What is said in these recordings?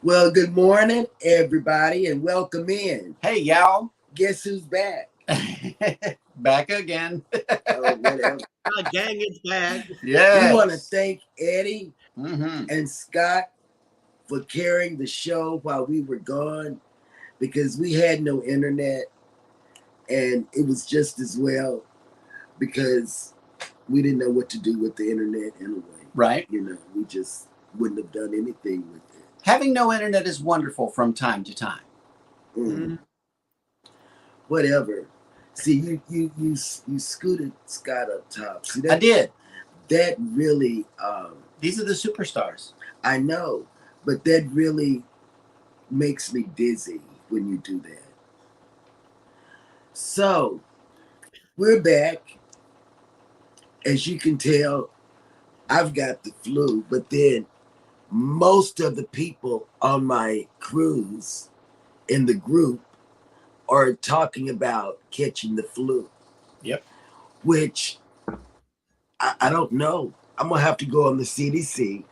Well, good morning, everybody, and welcome in. Hey, y'all. Guess who's back? Back again. Oh, whatever. Our gang is back. Yeah. We want to thank Eddie Mm-hmm. and Scott for carrying the show while we were gone because we had no internet, and it was just as well because we didn't know what to do with the internet anyway. Right. You know, we just wouldn't have done anything with it. Having no internet is wonderful from time to time. Mm. Whatever. See, you scooted Scott up top. See, I did. That really. These are the superstars. I know, but that really makes me dizzy when you do that. So, we're back. As you can tell, I've got the flu, but then most of the people on my cruise in the group are talking about catching the flu. Yep. Which I don't know. I'm going to have to go on the CDC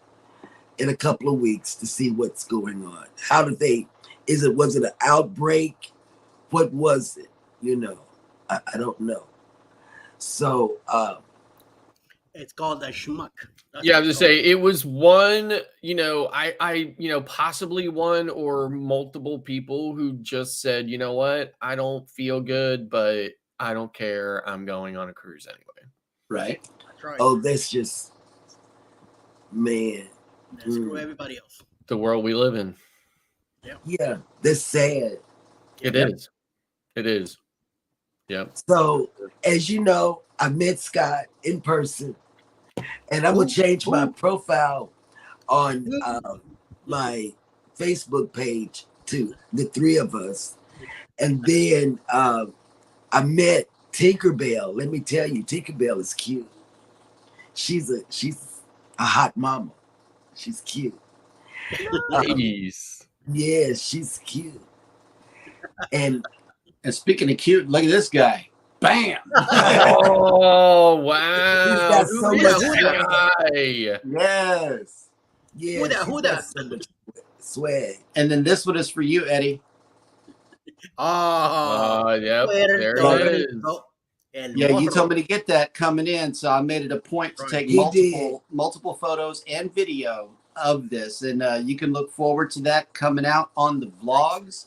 in a couple of weeks to see what's going on. How did they, was it an outbreak? What was it? You know, I don't know. So, It's called a schmuck. I was to say it was one, possibly one or multiple people who just said, you know what, I don't feel good, but I don't care. I'm going on a cruise anyway. Right. That's right. oh, that's just, man. Screw everybody else. The world we live in. Yeah, that's sad. It is. It is. Yep. So, as you know, I met Scott in person, and I'm going to change my profile on my Facebook page to the three of us. And then I met Tinkerbell. Let me tell you, Tinkerbell is cute. She's a hot mama. She's cute. Nice. Yeah, she's cute. And speaking of cute, look at this guy. Bam. Oh, wow. He's got so much guy. Yes. yeah, Who that? she's Who got that? so much swag. And then this one is for you, Eddie. Yep. There it is. Yeah, you told me to get that coming in, so I made it a point to take multiple photos and video of this, and you can look forward to that coming out on the vlogs.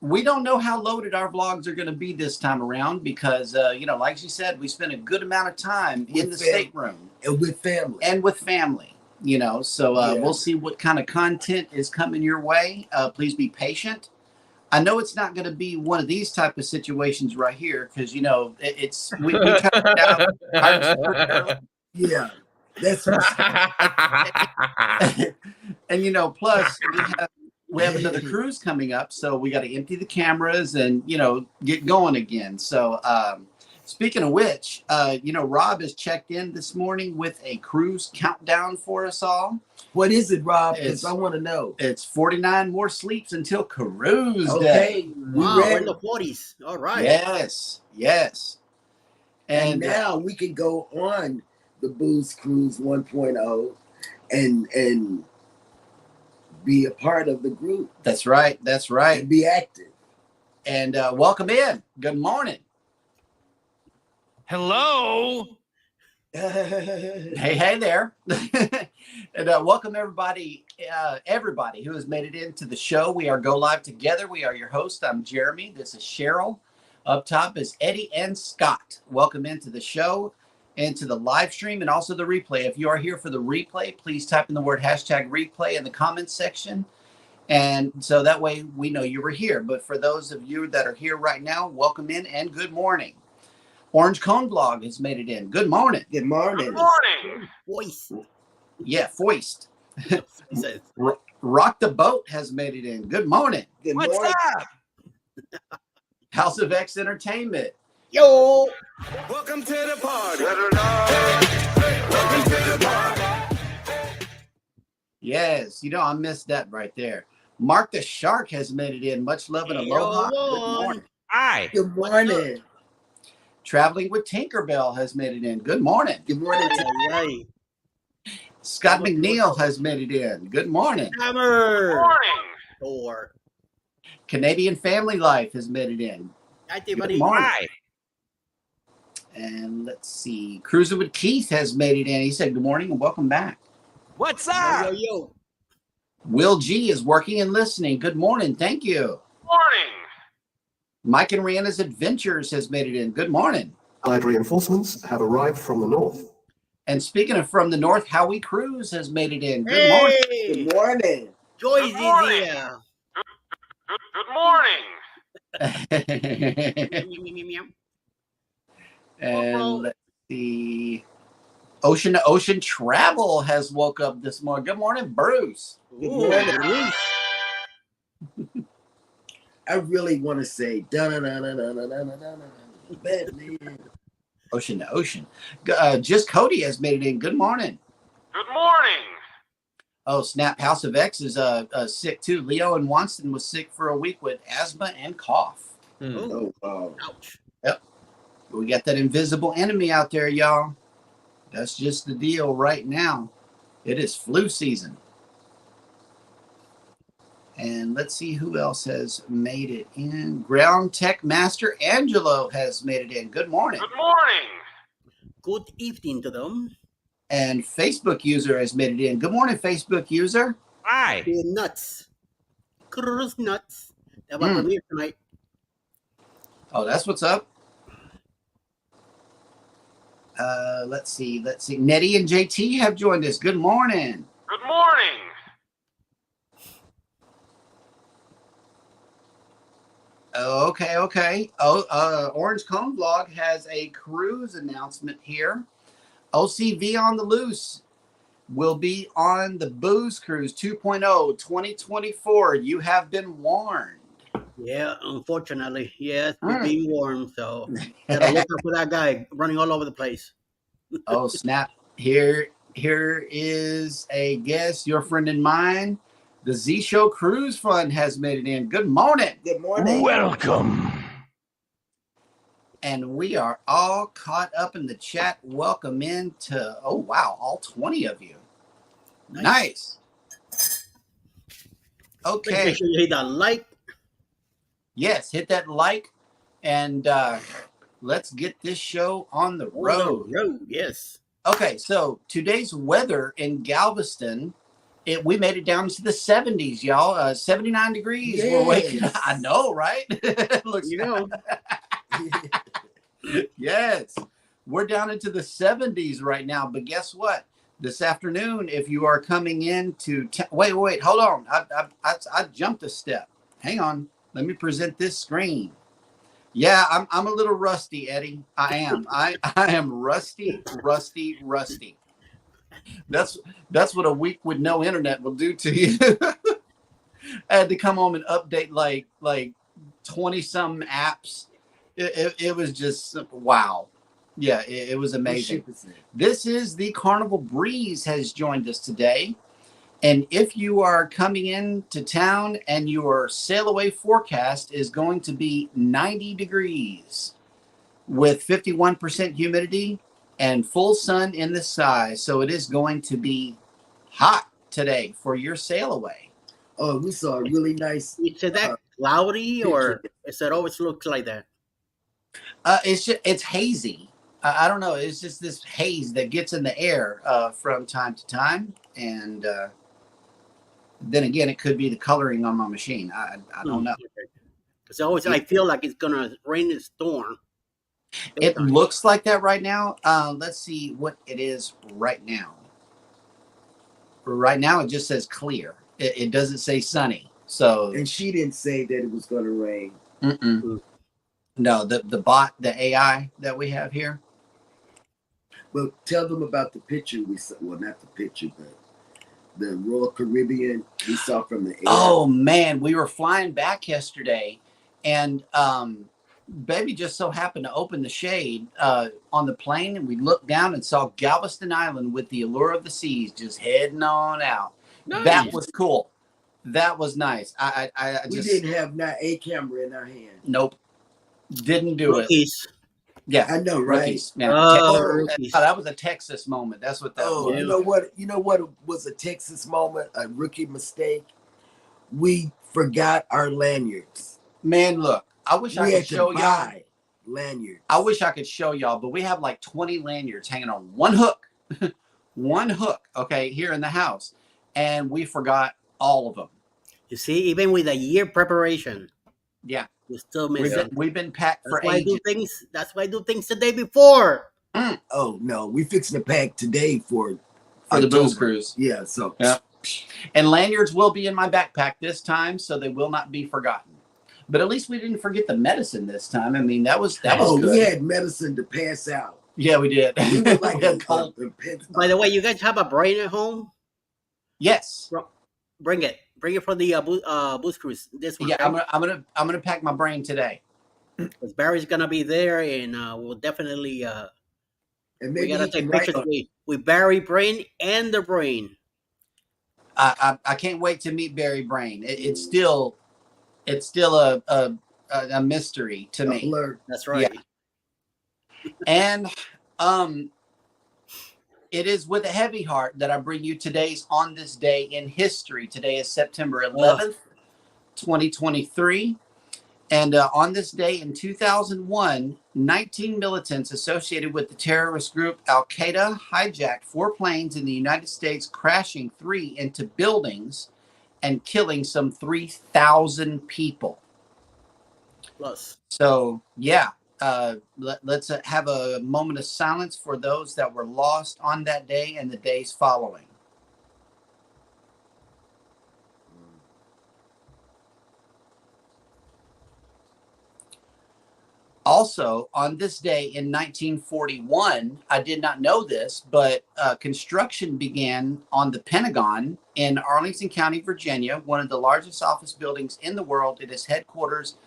We don't know how loaded our vlogs are going to be this time around because, like she said, we spent a good amount of time in the stateroom and with family. So we'll see what kind of content is coming your way. Please be patient. I know it's not going to be one of these type of situations right here because, it's we cut it down. Yeah, that's and plus we have another cruise coming up, so we got to empty the cameras and get going again. So speaking of which, Rob has checked in this morning with a cruise countdown for us all. What is it, Rob? Because I want to know. It's 49 more sleeps until cruise day. Okay, we're in the 40s. All right. Yes. And now we can go on the Booze Cruise 1.0 and be a part of the group. That's right. And be active. And welcome in. Good morning. Hello. Hey there. And welcome everybody who has made it into the show. We are Go Live Together. We are your host. I'm Jeremy. This is Cheryl. Up top is Eddie and Scott. Welcome into the show and to the live stream and also the replay. If you are here for the replay, please type in the word #replay in the comments section. And so that way we know you were here. But for those of you that are here right now, welcome in and good morning. Orange Cone Blog has made it in. Good morning. Good morning. Good morning. Voice. Yeah, Foist. Rock the Boat has made it in. Good morning. Good What's morning. up? House of X Entertainment. Yo. Welcome to the party. Welcome to the party. Yes, I missed that right there. Mark the Shark has made it in. Much love and aloha. Good morning. Hi. Good morning. Traveling with Tinkerbell has made it in. Good morning. Good morning. Right. Scott McNeil has made it in. Good morning. Hammer. Morning. Thor. Canadian Family Life has made it in. Hi, Good buddy. morning. Hi. And let's see. Cruising with Keith has made it in. He said, good morning and welcome back. What's Yo, up? yo, yo. Will G is working and listening. Good morning. Thank you. Morning. Mike and J&S Adventures has made it in. Good morning. Allied reinforcements have arrived from the north. And speaking of from the north, Howie Cruz has made it in. Good morning. Hey. Good morning. Joyce Good morning. is here. Good morning. And let's see. Ocean to Ocean Travel has woke up this morning. Good morning, Bruce. Good Ooh, morning. Bruce. I really want to say Bentley. Ocean to Ocean. Just Cody has made it in. Good morning. Good morning. Oh, snap. House of X is sick too. Leo and Wanston was sick for a week with asthma and cough. Oh, wow. Ouch. We got that invisible enemy out there, y'all. That's just the deal right now. It is flu season. And let's see who else has made it in. Ground Tech Master Angelo has made it in. Good morning. Good morning. Good evening to them. And Facebook user has made it in. Good morning, Facebook user. Hi. They're nuts. Cruise nuts. That was premiere tonight. Oh, that's what's up. Let's see. Nettie and JT have joined us. Good morning. Good morning. Okay. Oh, Orange Cone Vlog has a cruise announcement here. OCV on the Loose will be on the Booze Cruise 2.0 2024. You have been warned. Yeah, unfortunately. Yes, we're being warm, so gotta look out for that guy running all over the place. Oh, snap. Here is a guest, your friend and mine. The Z Show Cruise Fund has made it in. Good morning. Good morning. Welcome. And we are all caught up in the chat. Welcome in to, oh, wow, all 20 of you. Nice. Okay. Make sure you hit that like. Yes, hit that like and let's get this show on the road. Yes. Okay, so today's weather in Galveston, we made it down to the 70s, y'all. 79 degrees. Yes. We're waking up. I know, right? Looks You know. Yes, we're down into the 70s right now. But guess what? This afternoon, if you are coming in to wait, hold on. I jumped a step. Hang on. Let me present this screen. Yeah, I'm a little rusty, Eddie. I am. I am rusty. That's what a week with no internet will do to you. I had to come home and update like 20 some apps. It was just wow. Yeah, it was amazing. This is the Carnival Breeze has joined us today. And if you are coming into town and your sail away forecast is going to be 90 degrees with 51% humidity and full sun in the sky. So it is going to be hot today for your sail away. Oh, we saw a really nice. Is that cloudy or is it always looks like that? It's hazy. I don't know. It's just this haze that gets in the air from time to time. And then again, it could be the coloring on my machine. I don't know. Because always I feel like it's gonna rain and storm. It looks like that right now. Let's see what it is right now. Right now, it just says clear. It doesn't say sunny. So, And she didn't say that it was going to rain. No, the bot, the AI that we have here. Well, tell them about the picture we saw. Well, not the picture, but the Royal Caribbean we saw from the air. Oh man, we were flying back yesterday, and baby just so happened to open the shade on the plane, and we looked down and saw Galveston Island with the allure of the seas just heading on out. Nice. That was cool. That was nice. I We just didn't have not a camera in our hand. nope, didn't do it. Rookies. Yeah, I know, right? rookies. Yeah, Rookies. that was a Texas moment. That's what that Oh, was. you know what? You know what was a Texas moment? A rookie mistake. We forgot our lanyards. Man, look, I wish I We could had to show y'all. buy lanyards. I wish I could show y'all, but we have like 20 lanyards hanging on one hook. One hook, okay, here in the house. And we forgot all of them. You see, even with a year preparation, Yeah. we still miss it. We've been packed for That's why I ages. do things. That's why I do things the day before. Oh no, we fixing to pack today for For the booze October. cruise. Yeah, so Yeah. And lanyards will be in my backpack this time, so they will not be forgotten. But at least we didn't forget the medicine this time. I mean, that was oh, good. we had medicine to pass out. Yeah, we did. We were like We had cold. By the way, you guys have a brain at home? Yes. Bring it. Bring it for the booze cruise. This one. Yeah, right? I'm gonna pack my brain today. Because Barry's gonna be there, and we'll definitely. and We maybe gotta he take can write pictures with Barry Brain and the brain. I can't wait to meet Barry Brain. It's still a mystery to a me. blur. That's right. Yeah. And it is with a heavy heart that I bring you today's On This Day in History. Today is September 11th, 2023. And on this day in 2001, 19 militants associated with the terrorist group Al-Qaeda hijacked 4 planes in the United States, crashing 3 into buildings and killing some 3,000 people. Plus. So, yeah, let's have a moment of silence for those that were lost on that day and the days following. Also, on this day in 1941, I did not know this, but construction began on the Pentagon in Arlington County, Virginia, one of the largest office buildings in the world. It is headquarters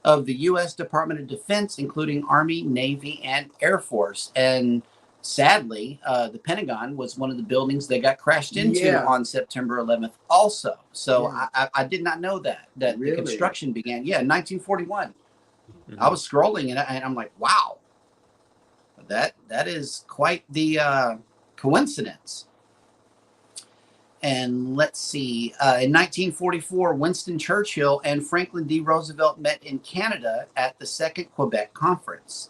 of the U.S. Department of Defense, including Army, Navy, and Air Force. And sadly, the Pentagon was one of the buildings that got crashed into on September 11th also. So I did not know that Really? the construction began, in 1941. I was scrolling and I'm like, wow, that is quite the coincidence. And let's see, in 1944, Winston Churchill and Franklin D. Roosevelt met in Canada at the Second Quebec Conference.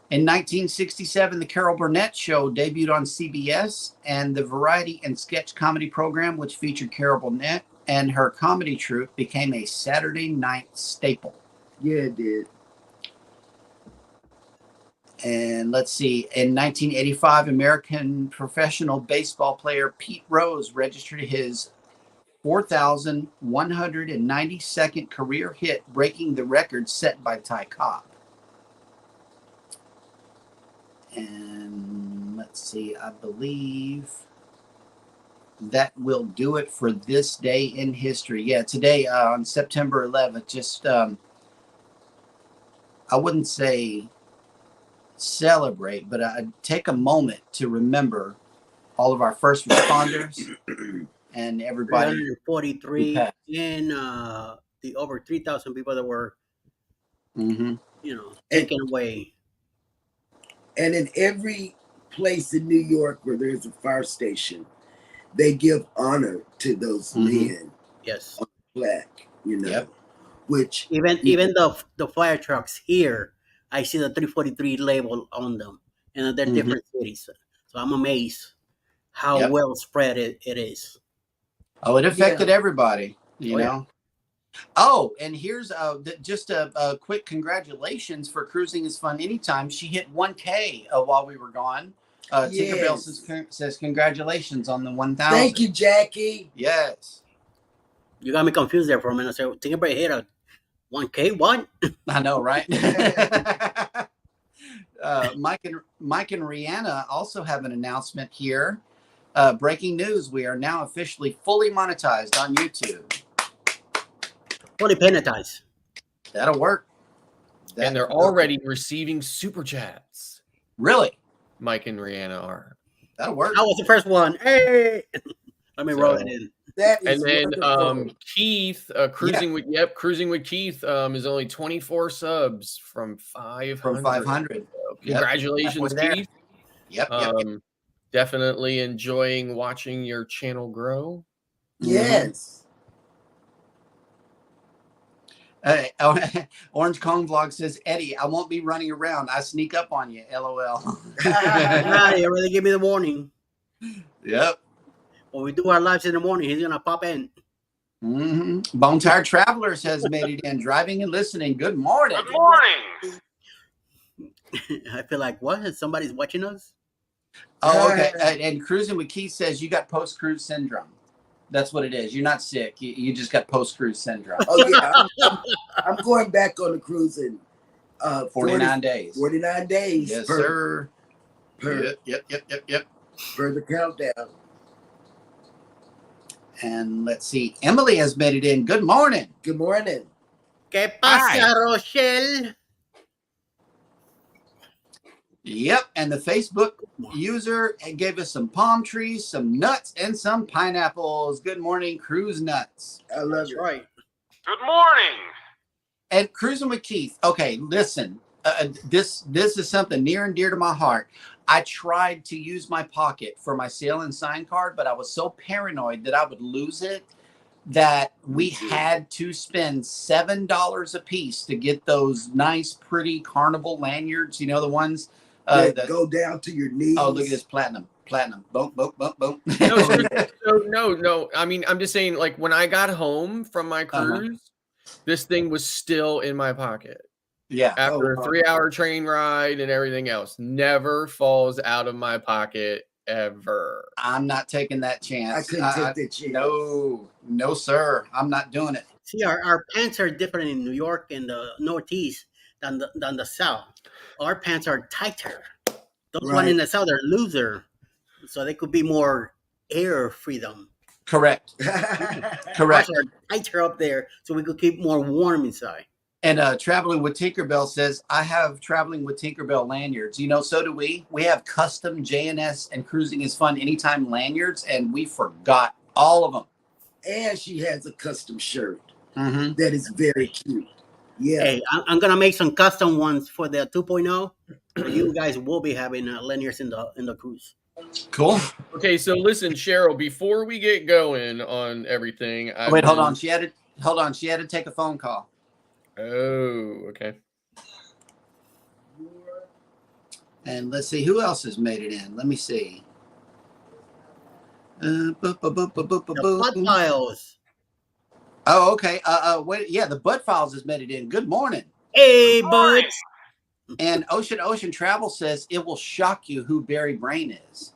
In 1967, the Carol Burnett Show debuted on CBS, and the variety and sketch comedy program, which featured Carol Burnett and her comedy troupe, became a Saturday night staple. Yeah, it did. And let's see, in 1985, American professional baseball player Pete Rose registered his 4,192nd career hit, breaking the record set by Ty Cobb. And let's see, I believe that will do it for this day in history. Yeah, today on September 11th, just I wouldn't say celebrate, but I take a moment to remember all of our first responders and everybody. 343 and the over 3,000 people that were, taken away. And in every place in New York where there's a fire station, they give honor to those men. Yes. On the plaque, Yep. Which even the fire trucks here, I see the 343 label on them, and they're different cities. So I'm amazed how well spread it is. Oh, it affected everybody, you know. Oh, and here's just a quick congratulations for Cruising is Fun Anytime. She hit 1K while we were gone. Tinkerbell says congratulations on the 1,000. Thank you, Jackie. Yes. You got me confused there for a minute. I said, Tinkerbell hit a 1K? What? I know, right? Mike and Rihanna also have an announcement here. Breaking news: we are now officially fully monetized on YouTube. Fully penetized. That'll work. And they're already receiving super chats. Really? Mike and Rihanna are. That'll work. I was the first one. Hey! Let me roll it in. That And is then wonderful. Keith, cruising with Keith is only 24 subs from 500. From 500. So congratulations, Halfway there. Keith. Yep. Definitely enjoying watching your channel grow. Yes. Orange Cone Vlog says, Eddie, I won't be running around. I sneak up on you. LOL. They already gave me the warning. Yep. When we do our lives in the morning, he's gonna pop in. Bone Tired Travelers has made it in. Driving and listening. Good morning. Good morning. I feel like, what? Somebody's watching us? Oh, okay. And Cruising with Keith says you got post-cruise syndrome. That's what it is. You're not sick. You just got post-cruise syndrome. Oh yeah, I'm going back on the cruise in 49 days. 49 days. Yes, sir. Yep. For the countdown. And let's see. Emily has made it in. Good morning. Good morning. ¿Qué pasa, Rochelle? Yep. And the Facebook user gave us some palm trees, some nuts, and some pineapples. Good morning, Cruise Nuts. I love That's it. right. Good morning. And Cruising with Keith. Okay, listen. This is something near and dear to my heart. I tried to use my pocket for my sail and sign card, but I was so paranoid that I would lose it that we had to spend $7 a piece to get those nice, pretty carnival lanyards. You know, the ones that go down to your knees. Oh, look at this platinum. Boom. No. I mean, I'm just saying, like, when I got home from my cruise, this thing was still in my pocket. Yeah. After a 3-hour train ride and everything else, never falls out of my pocket ever. I'm not taking that chance. I couldn't take that chance. No, sir. I'm not doing it. See, our pants are different in New York and the Northeast than the South. Our pants are tighter. Those ones in the South are looser, so they could be more air freedom. Correct. Ours are tighter up there, so we could keep more warm inside. And Traveling with Tinkerbell says, I have Traveling with Tinkerbell lanyards. You know, so do we. We have custom J&S and Cruising is Fun Anytime lanyards, and we forgot all of them. And she has a custom shirt that is very cute. Yeah. Hey, I'm going to make some custom ones for the 2.0. You guys will be having lanyards in the cruise. Cool. Okay, so listen, Cheryl, before we get going on everything. Wait, hold on. She had to take a phone call. Oh, okay. And let's see who else has made it in. Let me see. The Butt Files. Oh, okay. Wait, yeah, the Butt Files has made it in. Good morning. Hey, Butts. And Ocean Travel says it will shock you who Barry Brain is.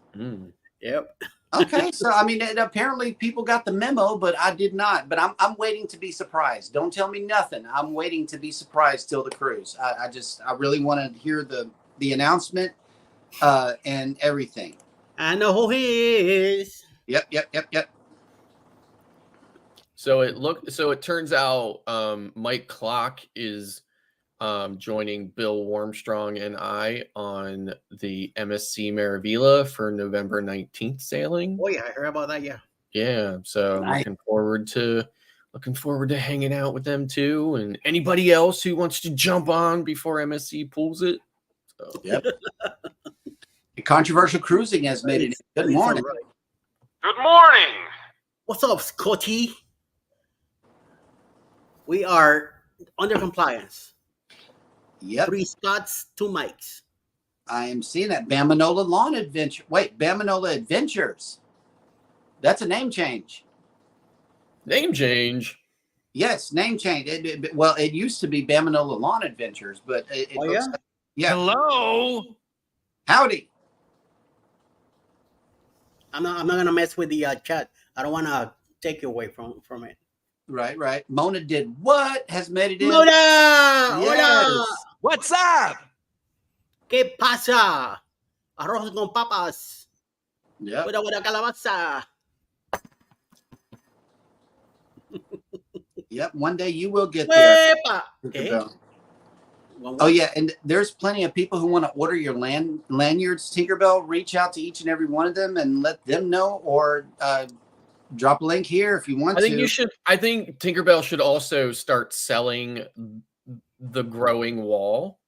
Yep. Okay, so I mean, apparently people got the memo, but I did not. But I'm waiting to be surprised. Don't tell me nothing. I'm waiting to be surprised till the cruise. I really want to hear the announcement and everything. I know who he is. Yep. So it turns out Mike Clock is joining Bill Warmstrong and I on the MSC Maravilla for November 19th sailing. Oh yeah, I heard about that. Yeah, so Nice. looking forward to hanging out with them too, and anybody else who wants to jump on before MSC pulls it. So. Yep. Controversial Cruising has made it. Good morning. Good morning. What's up, Scotty? We are under compliance. Yep. 3 Scots, 2 Mikes. I am seeing that. Bamanola Lawn Adventure. Wait, Bamanola Adventures. That's a name change. Name change. Yes, name change. It used to be Bamanola Lawn Adventures, but it looks like, yeah. Hello. Howdy. I'm not gonna mess with the chat. I don't want to take you away from it. Right. Mona did what? Has made it in. Mona! Yes. Hola! What's up? ¿Qué pasa? Arroz con papas. Yep. Buena calabaza. Yep. One day you will get there. Huepa. Okay. Oh yeah, and there's plenty of people who want to order your lanyards. Tinkerbell, reach out to each and every one of them and let them know, or Drop a link here if you want I think to. you should. I think Tinkerbell should also start selling the growing wall,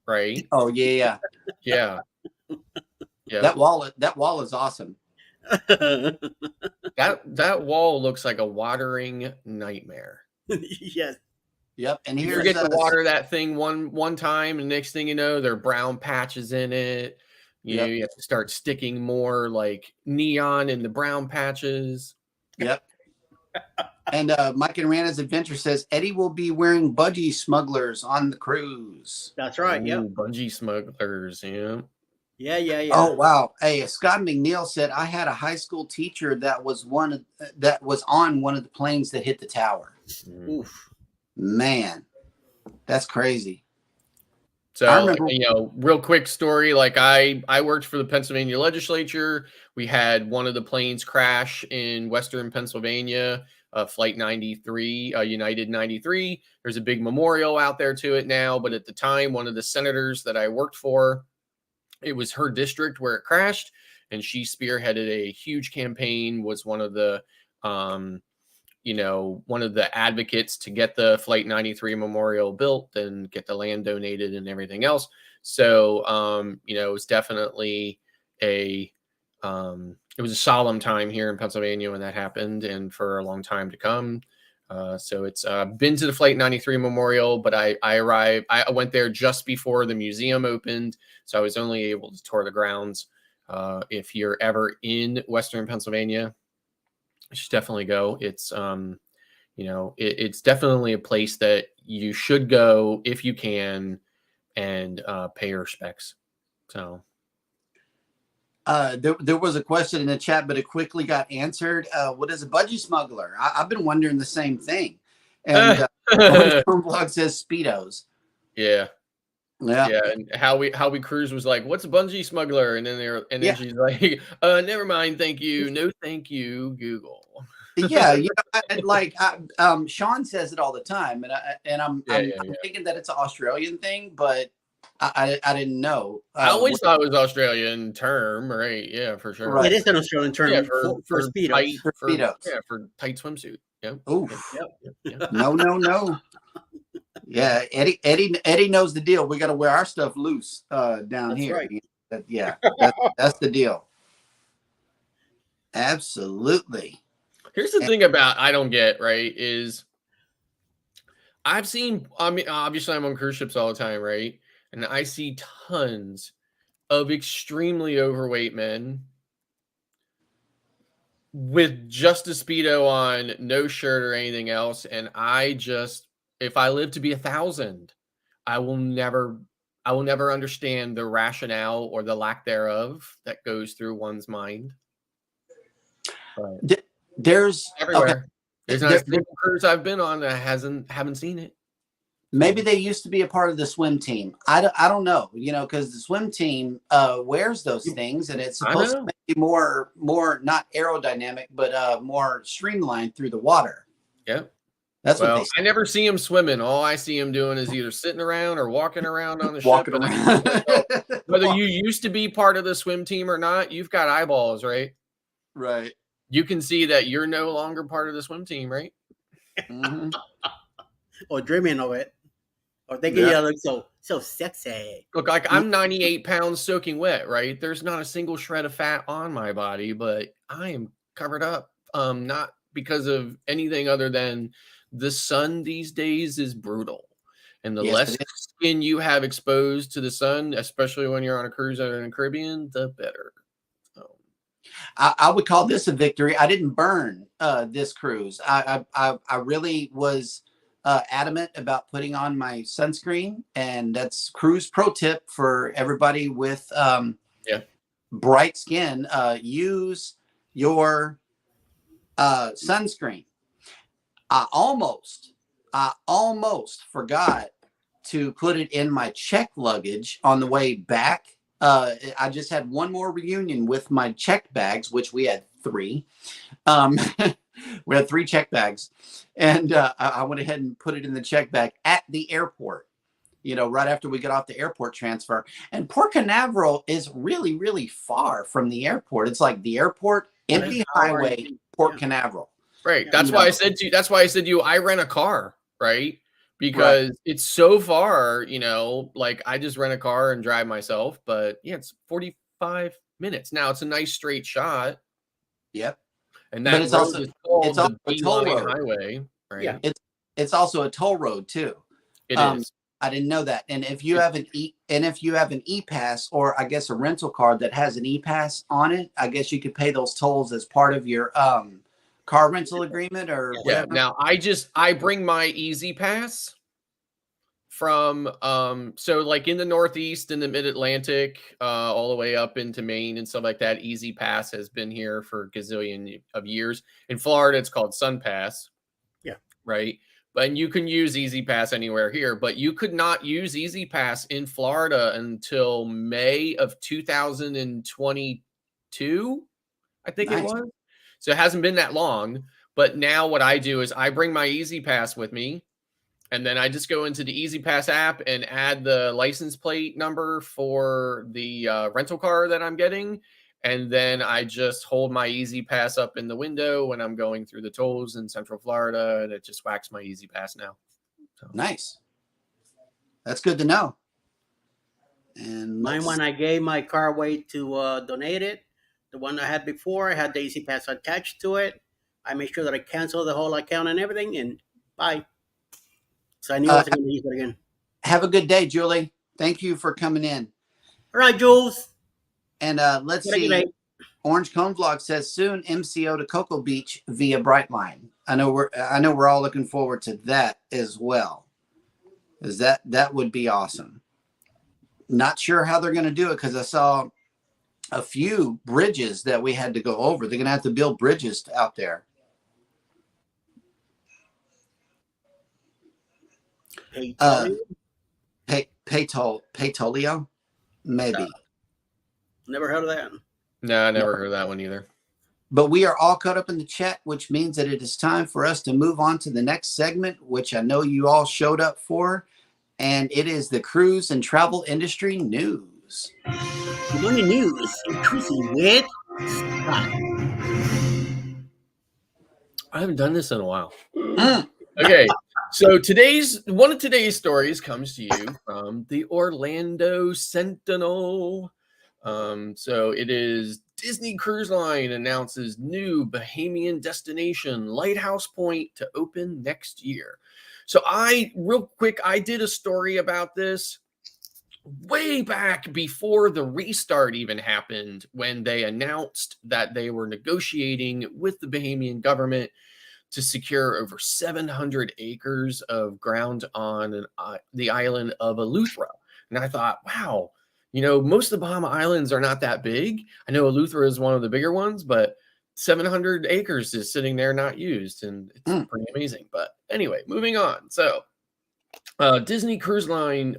right? Oh yeah. Yeah, yeah. That wall is awesome. That wall looks like a watering nightmare. Yes. Yep. And You here's forget to water that thing one time, and next thing you know, there are brown patches in it. You have to start sticking more like neon in the brown patches. Yep. And Mike and Rana's Adventure says Eddie will be wearing budgie smugglers on the cruise. That's right. Yeah. Bungee smugglers. Yeah. Yeah. Oh wow! Hey, Scott McNeil said I had a high school teacher that was on one of the planes that hit the tower. Oof. Man, that's crazy. So, I remember, real quick story. Like I worked for the Pennsylvania legislature. We had one of the planes crash in Western Pennsylvania, Flight 93, United 93. There's a big memorial out there to it now. But at the time, one of the senators that I worked for, it was her district where it crashed. And she spearheaded a huge campaign, was one of the, one of the advocates to get the Flight 93 memorial built and get the land donated and everything else. So, it was definitely it was a solemn time here in Pennsylvania when that happened, and for a long time to come. So it's been to the Flight 93 memorial, but I went there just before the museum opened. So I was only able to tour the grounds. If you're ever in Western Pennsylvania, you should definitely go. It's, it's definitely a place that you should go if you can and pay your respects. So. there was a question in the chat, but it quickly got answered. What is a budgie smuggler? I've been wondering the same thing. And Vlog says Speedos. Yeah. And how we cruise was like, what's a bungee smuggler? And then she's like, never mind, thank you, no thank you, Google. Yeah, Sean says it all the time, and I'm thinking that it's an Australian thing, but I didn't know. I always thought it was Australian term, right? Yeah, for sure. Right. It is an Australian term for Speedos. Speedos. For tight swimsuit. Yeah. Oof. Yep. No. Yeah, Eddie knows the deal. We got to wear our stuff loose down here. Right. Yeah, that's the deal. Absolutely. Here's the thing about I don't get, right, is obviously I'm on cruise ships all the time, right? And I see tons of extremely overweight men with just a Speedo on, no shirt or anything else. And if I live to be 1,000, I will never understand the rationale or the lack thereof that goes through one's mind. But there's everywhere. Okay. There's not a single cruise I've been on that haven't seen it. Maybe they used to be a part of the swim team. I don't know, because the swim team wears those things, and it's supposed to be more not aerodynamic, but more streamlined through the water. Yeah. That's what they say. I never see him swimming. All I see him doing is either sitting around or walking around on the walking ship. Around. Whether you used to be part of the swim team or not, you've got eyeballs, right? Right. You can see that you're no longer part of the swim team, right? Mm-hmm. Or dreaming of it. Or thinking you look so sexy. Look, like I'm 98 pounds soaking wet, right? There's not a single shred of fat on my body, but I am covered up. Not because of anything other than the sun these days is brutal. And the less skin you have exposed to the sun, especially when you're on a cruise out in the Caribbean, the better. I would call this a victory. I didn't burn this cruise. I really was adamant about putting on my sunscreen, and that's cruise pro tip for everybody with bright skin. Use your sunscreen. I almost forgot to put it in my check luggage on the way back. I just had one more reunion with my check bags, which we had 3. We had 3 check bags, and I went ahead and put it in the check bag at the airport, right after we got off the airport transfer. And Port Canaveral is really, really far from the airport. It's like the airport empty highway, Port Canaveral. Right. That's why I said to you, I rent a car, right? Because it's so far, like I just rent a car and drive myself, but yeah, it's 45 minutes. Now it's a nice straight shot. Yep. And that it's road also is called the a toll Beeline road. Highway, right? Yeah. It's also a toll road too. It is. I didn't know that. And if you have an e-pass, or I guess a rental car that has an e-pass on it, I guess you could pay those tolls as part of your car rental agreement or whatever. Yeah. Now I bring my Easy Pass from so like in the Northeast, in the Mid-Atlantic, all the way up into Maine and stuff like that. Easy Pass has been here for a gazillion of years. In Florida, it's called Sun Pass. Yeah. Right. And you can use Easy Pass anywhere here, but you could not use Easy Pass in Florida until May of 2022, I think it was. So it hasn't been that long. But now what I do is I bring my Easy Pass with me, and then I just go into the Easy Pass app and add the license plate number for the rental car that I'm getting. And then I just hold my Easy Pass up in the window when I'm going through the tolls in Central Florida, and it just whacks my Easy Pass now. So. Nice. That's good to know. And mine, when I gave my car away to donate it, the one I had before, I had the Easy Pass attached to it. I made sure that I canceled the whole account and everything, and bye. So I knew I wasn't going to use it again. Have a good day, Julie. Thank you for coming in. All right, Jules. And let's see. Orange Cone Vlog says soon MCO to Cocoa Beach via Brightline. I know we're all looking forward to that as well. Is that would be awesome. Not sure how they're going to do it, because I saw a few bridges that we had to go over. They're going to have to build bridges out there. Paytolio? Maybe. Never heard of that. No, I never heard of that one either. But we are all caught up in the chat, which means that it is time for us to move on to the next segment, which I know you all showed up for. And it is the cruise and travel industry news. Good morning news, increasing with Scott. I haven't done this in a while. Okay, so one of today's stories comes to you from the Orlando Sentinel. So it is Disney Cruise Line announces new Bahamian destination, Lighthouse Point, to open next year. So real quick, I did a story about this way back before the restart even happened, when they announced that they were negotiating with the Bahamian government to secure over 700 acres of ground on the island of Eleuthera. And I thought, wow, most of the Bahama Islands are not that big. I know Eleuthera is one of the bigger ones, but 700 acres is sitting there not used, and it's pretty amazing. But anyway, moving on. So Disney Cruise Line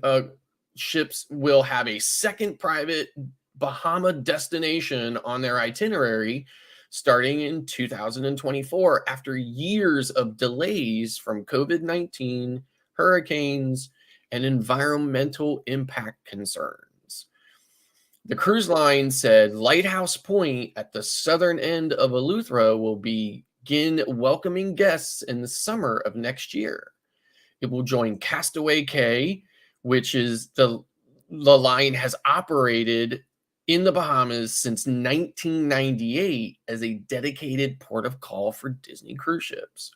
ships will have a second private Bahama destination on their itinerary starting in 2024, after years of delays from COVID-19, hurricanes, and environmental impact concerns. The cruise line said Lighthouse Point at the southern end of Eleuthera will begin welcoming guests in the summer of next year. It will join Castaway Cay, which is the line has operated in the Bahamas since 1998 as a dedicated port of call for Disney cruise ships.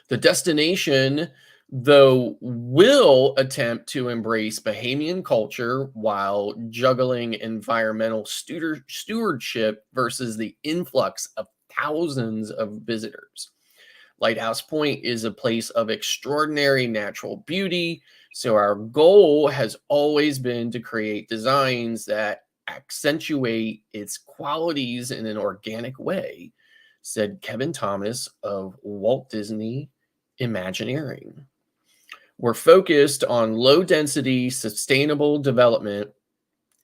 The destination, though, will attempt to embrace Bahamian culture while juggling environmental stewardship versus the influx of thousands of visitors. Lighthouse Point is a place of extraordinary natural beauty, so our goal has always been to create designs that accentuate its qualities in an organic way, said Kevin Thomas of Walt Disney Imagineering. We're focused on low-density, sustainable development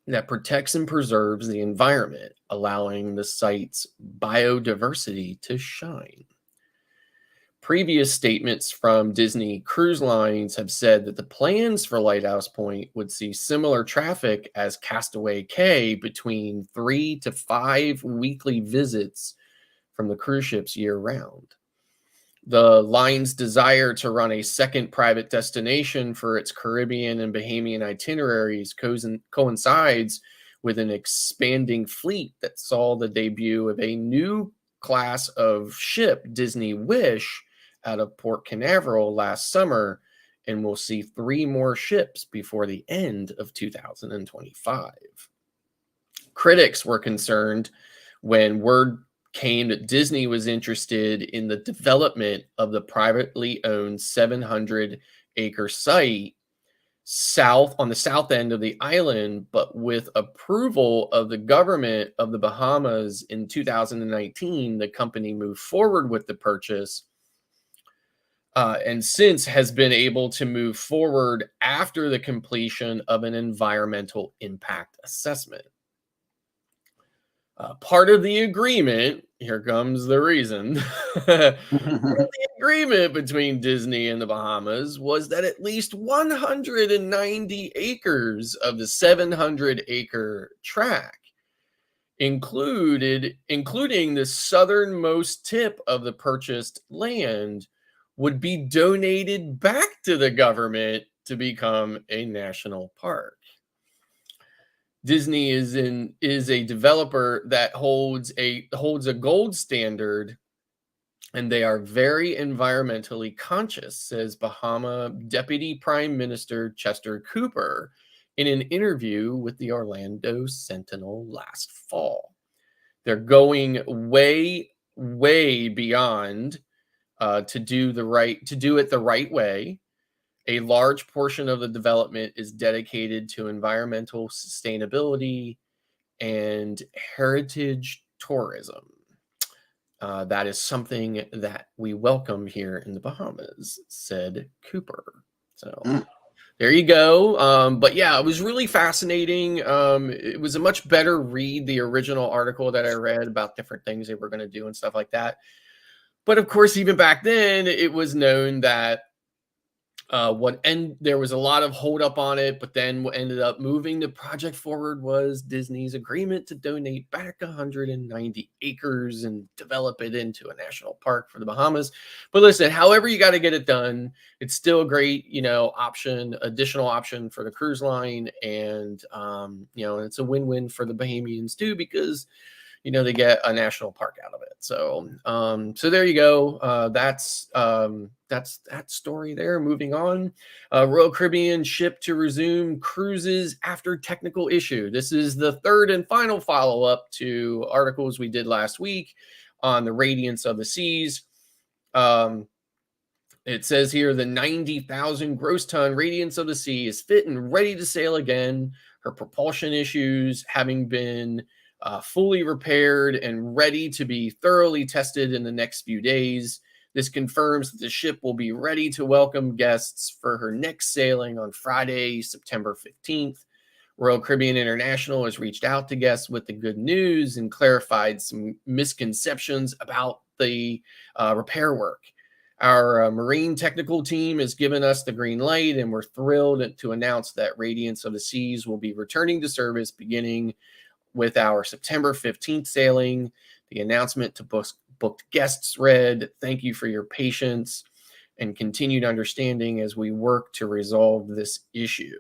that protects and preserves the environment, allowing the site's biodiversity to shine. Previous statements from Disney Cruise Lines have said that the plans for Lighthouse Point would see similar traffic as Castaway Cay, between 3 to 5 weekly visits from the cruise ships year-round. The line's desire to run a second private destination for its Caribbean and Bahamian itineraries coincides with an expanding fleet that saw the debut of a new class of ship, Disney Wish, out of Port Canaveral last summer, and will see 3 more ships before the end of 2025. Critics were concerned when word came that Disney was interested in the development of the privately owned 700-acre site on the south end of the island, but with approval of the government of the Bahamas in 2019, the company moved forward with the purchase, and since has been able to move forward after the completion of an environmental impact assessment. Part of the agreement, here comes the reason, part of the agreement between Disney and the Bahamas was that at least 190 acres of the 700-acre tract, including the southernmost tip of the purchased land, would be donated back to the government to become a national park. Disney is a developer that holds a gold standard, and they are very environmentally conscious, says Bahama Deputy Prime Minister Chester Cooper in an interview with the Orlando Sentinel last fall. They're going way, way beyond to do it the right way. A large portion of the development is dedicated to environmental sustainability and heritage tourism. That is something that we welcome here in the Bahamas, said Cooper. So there you go. But yeah, it was really fascinating. It was a much better read, the original article that I read about different things they were going to do and stuff like that. But of course, even back then, it was known that there was a lot of holdup on it, but then what ended up moving the project forward was Disney's agreement to donate back 190 acres and develop it into a national park for the Bahamas. But listen, however you got to get it done, it's still a great, additional option for the cruise line, and it's a win-win for the Bahamians too, because they get a national park out of it. So there you go. That's that story there. Moving on. Royal Caribbean ship to resume cruises after technical issue. This is the third and final follow-up to articles we did last week on the Radiance of the Seas. It says here the 90,000 gross ton Radiance of the Sea is fit and ready to sail again. Her propulsion issues having been fully repaired and ready to be thoroughly tested in the next few days. This confirms that the ship will be ready to welcome guests for her next sailing on Friday, September 15th. Royal Caribbean International has reached out to guests with the good news and clarified some misconceptions about the repair work. Our marine technical team has given us the green light, and we're thrilled to announce that Radiance of the Seas will be returning to service beginning with our September 15th sailing. The announcement to booked guests read, "Thank you for your patience and continued understanding as we work to resolve this issue."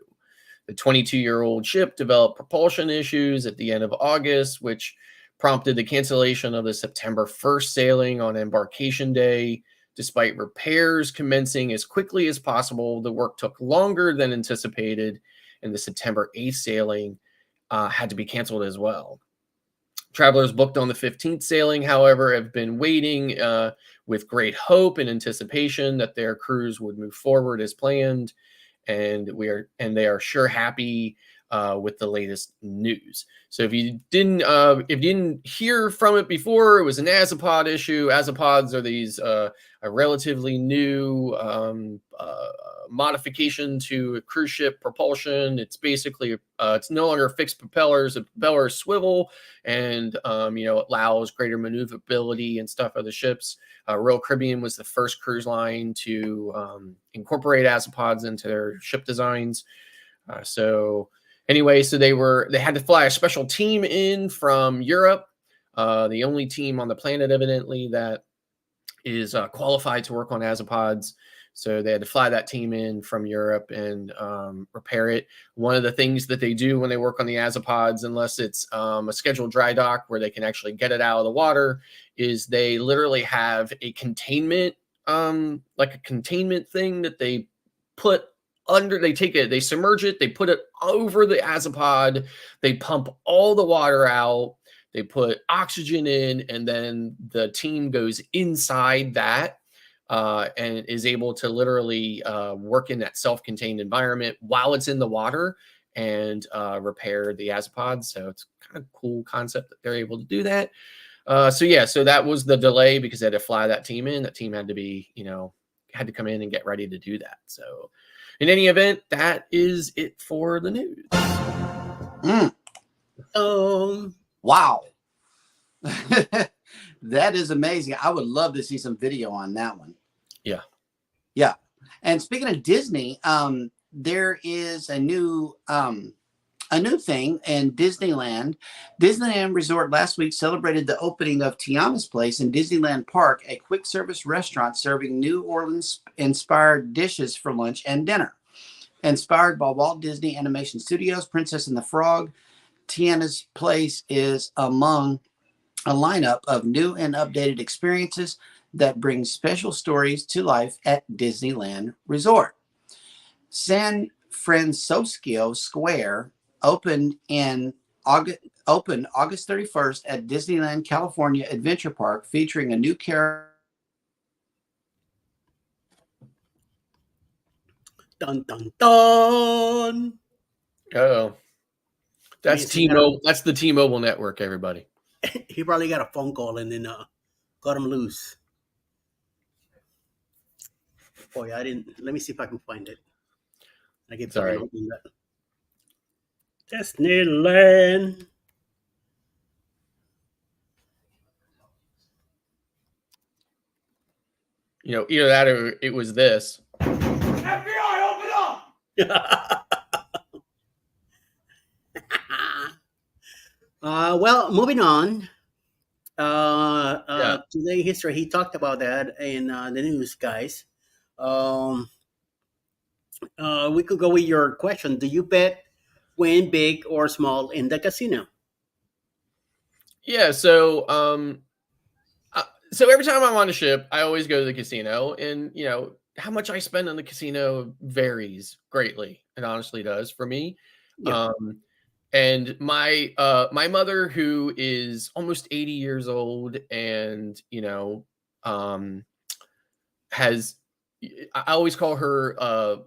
The 22-year-old ship developed propulsion issues at the end of August, which prompted the cancellation of the September 1st sailing on embarkation day. Despite repairs commencing as quickly as possible, the work took longer than anticipated, and the September 8th sailing had to be canceled as well. Travelers booked on the 15th sailing, however, have been waiting with great hope and anticipation that their cruise would move forward as planned, and they are sure happy with the latest news. So if you didn't hear from it before, it was an Azopod issue. Azopods are these a relatively new modification to a cruise ship propulsion. It's basically it's no longer fixed propellers. The propellers swivel, and it allows greater maneuverability and stuff of the ships. Royal Caribbean was the first cruise line to incorporate Azopods into their ship designs. So they had to fly a special team in from Europe, the only team on the planet evidently that is qualified to work on Azopods. So they had to fly that team in from Europe and repair it. One of the things that they do when they work on the Azopods, unless it's a scheduled dry dock where they can actually get it out of the water, is they literally have a containment, like a containment thing that they put under. They submerge it, they put it over the Azopod, they pump all the water out, they put oxygen in, and then the team goes inside that and is able to literally work in that self-contained environment while it's in the water and repair the Azopods. So it's kind of cool concept that they're able to do that. So that was the delay because they had to fly that team in. That team had to be, had to come in and get ready to do that. So in any event, that is it for the news. Wow. That is amazing. I would love to see some video on that one. Yeah. Yeah. And speaking of Disney, there is a new thing in Disneyland. Disneyland Resort last week celebrated the opening of Tiana's Place in Disneyland Park, a quick service restaurant serving New Orleans inspired dishes for lunch and dinner. Inspired by Walt Disney Animation Studios, Princess and the Frog, Tiana's Place is among a lineup of new and updated experiences that bring special stories to life at Disneyland Resort. San Francisco Square opened August 31st at Disneyland California Adventure Park, featuring a new character. Dun dun dun. Oh, that's T-Mobile. That's the T-Mobile network, everybody. He probably got a phone call and then got him loose. Boy, I didn't. Let me see if I can find it. I get sorry. Disneyland. Either that or it was this. FBI, open up! Well, moving on. Today history, he talked about that in the news, guys. We could go with your question. Do you bet win big or small in the casino? Yeah. So every time I'm on a ship, I always go to the casino, and how much I spend on the casino varies greatly. It honestly does for me. Yeah. And my mother, who is almost 80 years old, and I always call her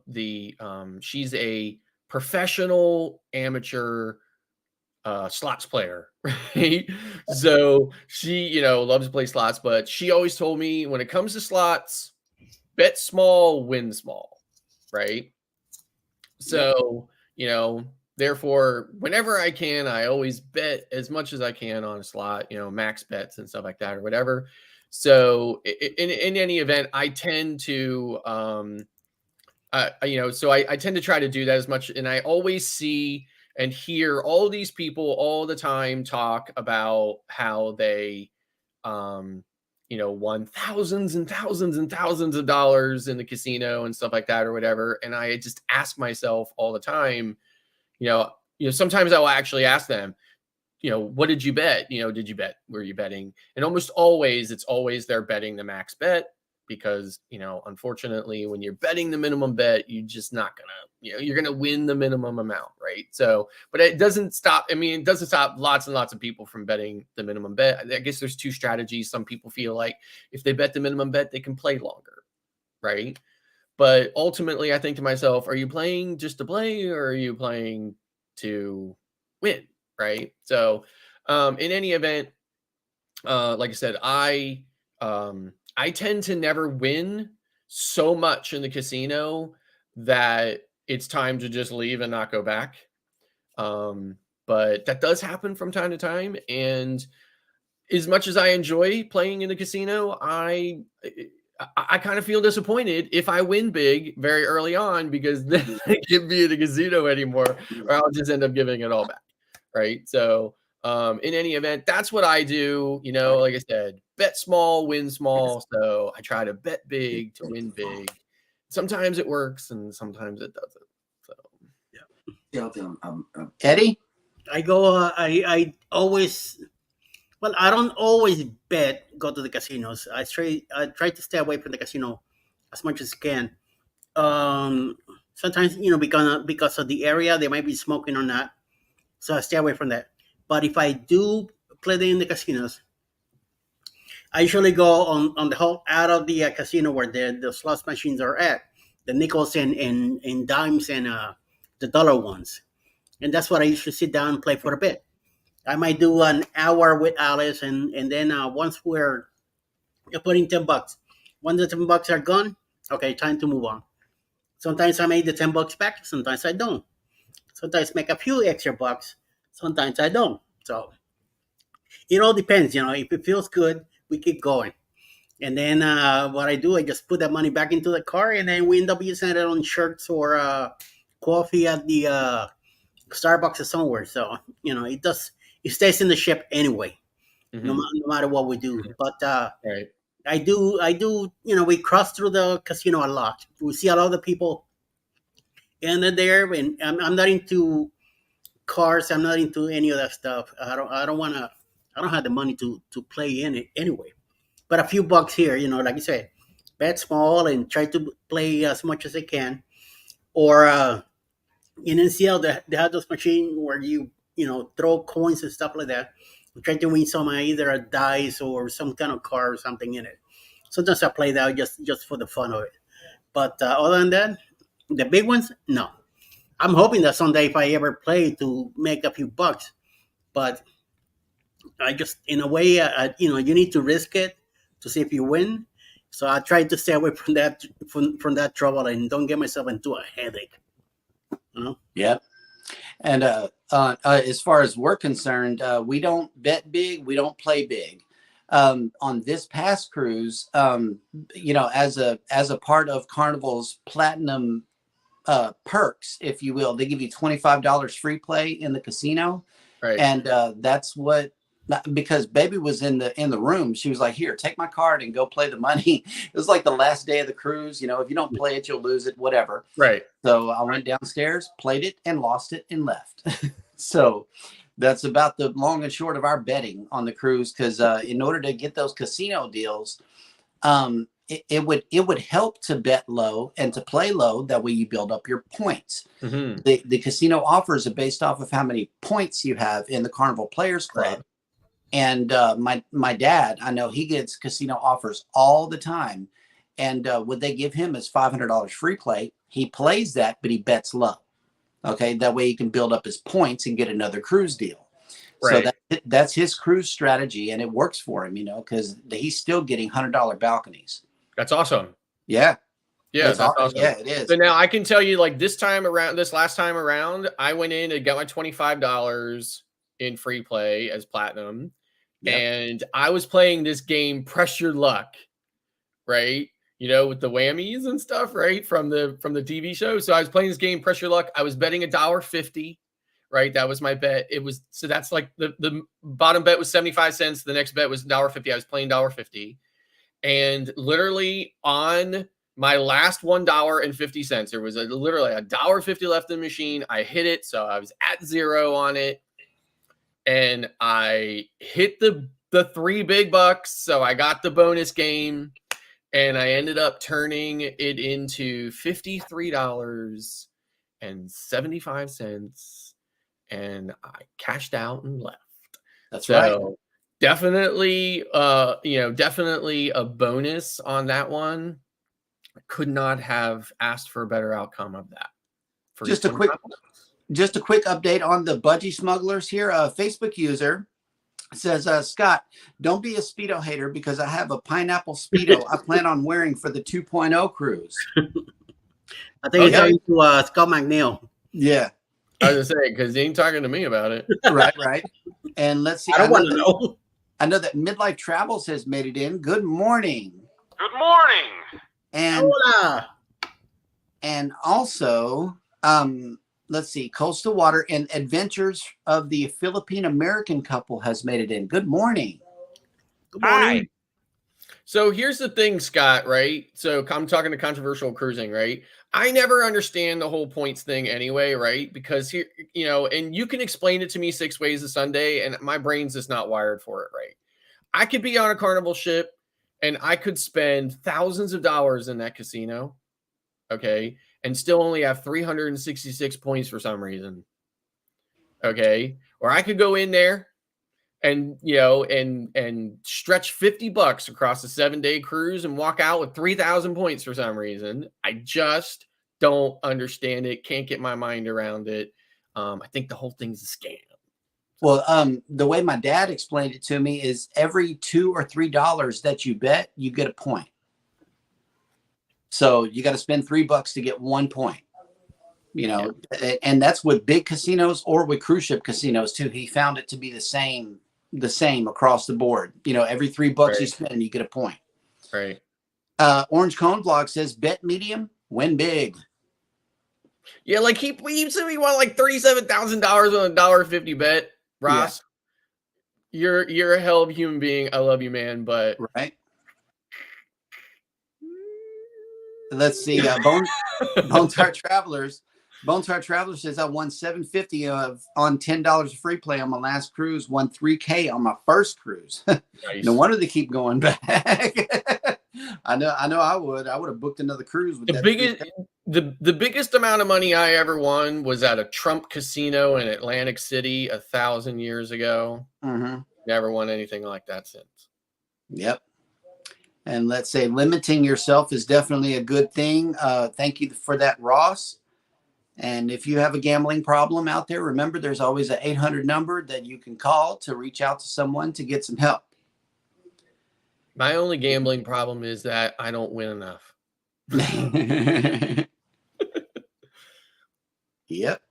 she's a professional amateur slots player, right? So she loves to play slots, but she always told me, when it comes to slots, bet small, win small, right? So therefore, whenever I can, I always bet as much as I can on a slot, max bets and stuff like that or whatever. So in any event, I tend to, I tend to try to do that as much. And I always see and hear all these people all the time talk about how they, won thousands and thousands and thousands of dollars in the casino and stuff like that or whatever. And I just ask myself all the time, sometimes I will actually ask them, what did you bet? Were you betting? And almost always, it's always they're betting the max bet, because, unfortunately, when you're betting the minimum bet, you're just not gonna, you're gonna win the minimum amount, right? So, but it doesn't stop. It doesn't stop lots and lots of people from betting the minimum bet. I guess there's two strategies. Some people feel like if they bet the minimum bet, they can play longer, right? But ultimately, I think to myself, are you playing just to play, or are you playing to win, right? So in any event, like I said, I tend to never win so much in the casino that it's time to just leave and not go back. But that does happen from time to time. And as much as I enjoy playing in the casino, I kind of feel disappointed if I win big very early on, because then I can't be in the casino anymore, or I'll just end up giving it all back. Right. So in any event, that's what I do. You know, like I said, bet small, win small. So I try to bet big to win big. Sometimes it works and sometimes it doesn't. So Yeah. Eddie? I go. I always. Well, I don't always go to the casinos. I try to stay away from the casino as much as I can. Sometimes because of the area, they might be smoking or not, so I stay away from that. But if I do play in the casinos, I usually go on the whole out of the casino where the slot machines are at, the nickels and dimes and the dollar ones, and that's what I usually sit down and play for a bit. I might do an hour with Alice, and then once we're putting $10, once the $10 are gone, okay, time to move on. Sometimes I make the $10 back, sometimes I don't. Sometimes make a few extra bucks, sometimes I don't. So it all depends, If it feels good, we keep going. And then what I do, I just put that money back into the car, and then we end up using it on shirts or coffee at the Starbucks or somewhere. So it stays in the ship anyway, no matter what we do. But right. I do. We cross through the casino a lot. We see a lot of the people in there, and I'm not into cars. I'm not into any of that stuff. I don't want to. I don't have the money to play in it anyway. But a few bucks here, like you said, bet small and try to play as much as I can. Or in NCL, they have those machines where you throw coins and stuff like that. I'm trying to win some either a dice or some kind of car or something in it. Sometimes I play that just for the fun of it. But other than that, the big ones, no. I'm hoping that someday if I ever play to make a few bucks, but I just in a way, you need to risk it to see if you win. So I try to stay away from that trouble and don't get myself into a headache. Yep. And as far as we're concerned, we don't bet big, we don't play big. On this past cruise, as a part of Carnival's platinum perks, if you will, they give you $25 free play in the casino, right? And that's what. Because baby was in the room, she was like, here, take my card and go play the money. It was like the last day of the cruise. If you don't play it, you'll lose it, whatever. Right. So I went downstairs, played it and lost it and left. So that's about the long and short of our betting on the cruise. Because in order to get those casino deals, it would help to bet low and to play low. That way you build up your points. The casino offers are based off of how many points you have in the Carnival Players Club. Right. And my dad, I know he gets casino offers all the time. And what they give him is $500 free play. He plays that, but he bets low. Okay, that way he can build up his points and get another cruise deal. Right. So that's his cruise strategy, and it works for him, because he's still getting $100 balconies. That's awesome. Yeah. Yeah, that's awesome. Yeah, it is. So now I can tell you, like this last time around, I went in and got my $25 in free play as platinum. Yep. And I was playing this game, Press Your Luck, right? With the whammies and stuff, right? From the TV show. So I was playing this game, Press Your Luck. I was betting $1.50, right? That was my bet. So that's like the bottom bet was 75 cents. The next bet was $1.50. I was playing $1.50. And literally on my last $1.50, there was literally $1.50 left in the machine. I hit it. So I was at zero on it. And I hit the 3 big bucks. So I got the bonus game and I ended up turning it into $53.75. And I cashed out and left. That's right. Definitely, definitely a bonus on that one. I could not have asked for a better outcome of that. Just a quick just a quick update on the budgie smugglers here. A Facebook user says, Scott, don't be a Speedo hater because I have a pineapple Speedo I plan on wearing for the 2.0 cruise. I think he's talking to Scott McNeil. Yeah. I was gonna say, because he ain't talking to me about it. Right. And let's see. I don't want to know. I know that Midlife Travels has made it in. Good morning. Good morning. And also, let's see, Coastal Water and Adventures of the Philippine American couple has made it in. Good morning. Good morning. Hi. So here's the thing, Scott, right? So I'm talking to controversial cruising, right? I never understand the whole points thing anyway, right? Because here, you know, and you can explain it to me 6 ways a Sunday, and my brain's just not wired for it, right? I could be on a Carnival ship and I could spend thousands of dollars in that casino, okay, and still only have 366 points for some reason, okay? Or I could go in there and, you know, and stretch $50 across a 7-day cruise and walk out with 3,000 points for some reason. I just don't understand it. Can't get my mind around it. I think the whole thing's a scam. Well, the way my dad explained it to me is every $2 or $3 that you bet, you get a point. So you got to spend $3 to get 1 point. You know, and that's with big casinos or with cruise ship casinos too. He found it to be the same across the board. You know, every $3 you spend, you get a point. Right. Orange Cone Vlog says bet medium, win big. Yeah, like he said he won like $37,000 on a $1.50 bet. Ross, you're a hell of a human being. I love you, man. But right. Let's see. Bone Tar Travelers. Bone Tar Traveler says I won $750 on $10 of free play on my last cruise. Won $3K on my first cruise. Nice. No wonder they keep going back. I know. I would have booked another cruise with the biggest amount of money I ever won was at a Trump casino in Atlantic City 1,000 years ago. Mm-hmm. Never won anything like that since. Yep. And let's say limiting yourself is definitely a good thing. Thank you for that, Ross. And if you have a gambling problem out there, remember there's always an 800 number that you can call to reach out to someone to get some help. My only gambling problem is that I don't win enough. Yep.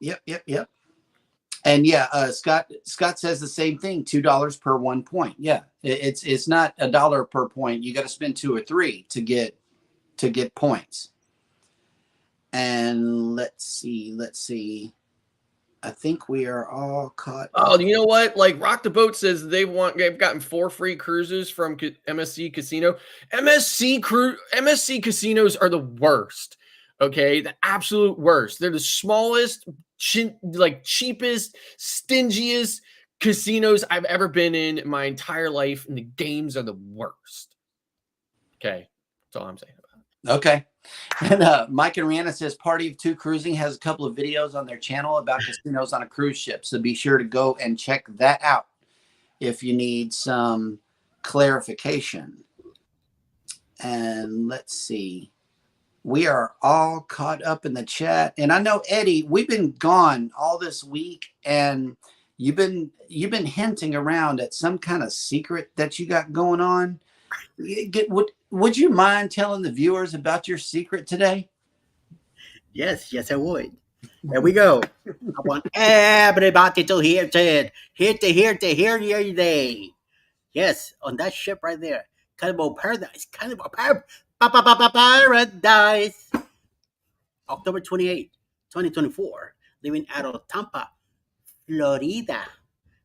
And yeah, Scott says the same thing. $2 per 1 point. Yeah, it's not $1 per point. You got to spend 2 or 3 to get points. And let's see. I think we are all caught. Oh, you know what? Like Rock the Boat says they've gotten 4 free cruises from MSC Casino. MSC casinos are the worst. Okay, the absolute worst. They're the smallest, cheapest, stingiest casinos I've ever been in my entire life, and the games are the worst. Okay, that's all I'm saying about it. Okay. And Mike and Rihanna says Party of Two Cruising has a couple of videos on their channel about casinos on a cruise ship. So be sure to go and check that out if you need some clarification. And let's see. We are all caught up in the chat. And I know, Eddie, we've been gone all this week, and you've been hinting around at some kind of secret that you got going on. Would you mind telling the viewers about your secret today? Yes, I would. There we go. I want everybody to hear it. Hear you today. Yes, on that ship right there. Cannibal Paradise. Paradise. October 28th, 2024. Leaving out of Tampa, Florida.